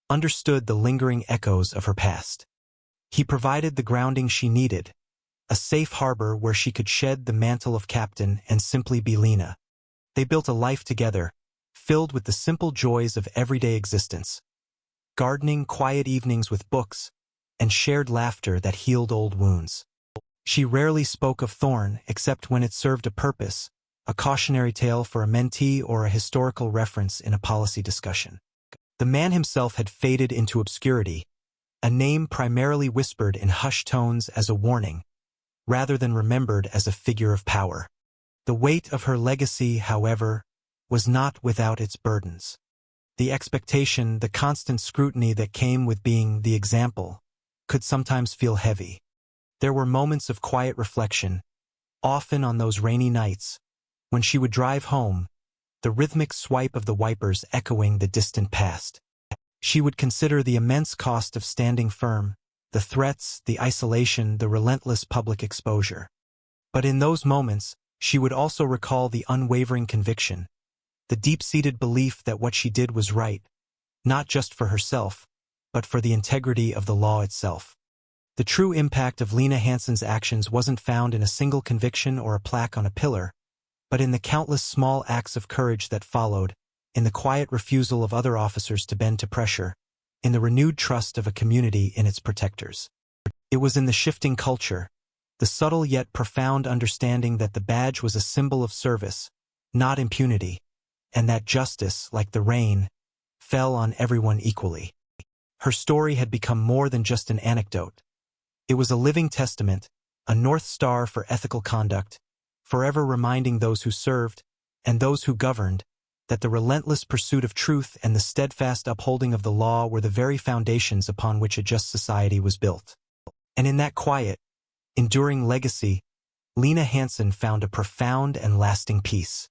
understood the lingering echoes of her past. He provided the grounding she needed, a safe harbor where she could shed the mantle of captain and simply be Lena. They built a life together, filled with the simple joys of everyday existence. Gardening, quiet evenings with books, and shared laughter that healed old wounds. She rarely spoke of Thorne except when it served a purpose, a cautionary tale for a mentee or a historical reference in a policy discussion. The man himself had faded into obscurity, a name primarily whispered in hushed tones as a warning, rather than remembered as a figure of power. The weight of her legacy, however, was not without its burdens. The expectation, the constant scrutiny that came with being the example, could sometimes feel heavy. There were moments of quiet reflection, often on those rainy nights, when she would drive home, the rhythmic swipe of the wipers echoing the distant past. She would consider the immense cost of standing firm, the threats, the isolation, the relentless public exposure. But in those moments, she would also recall the unwavering conviction, the deep-seated belief that what she did was right, not just for herself, but for the integrity of the law itself. The true impact of Lena Hansen's actions wasn't found in a single conviction or a plaque on a pillar, but in the countless small acts of courage that followed, in the quiet refusal of other officers to bend to pressure, in the renewed trust of a community in its protectors. It was in the shifting culture, the subtle yet profound understanding that the badge was a symbol of service, not impunity, and that justice, like the rain, fell on everyone equally. Her story had become more than just an anecdote. It was a living testament, a North Star for ethical conduct, forever reminding those who served, and those who governed, that the relentless pursuit of truth and the steadfast upholding of the law were the very foundations upon which a just society was built. And in that quiet, enduring legacy, Lena Hansen found a profound and lasting peace.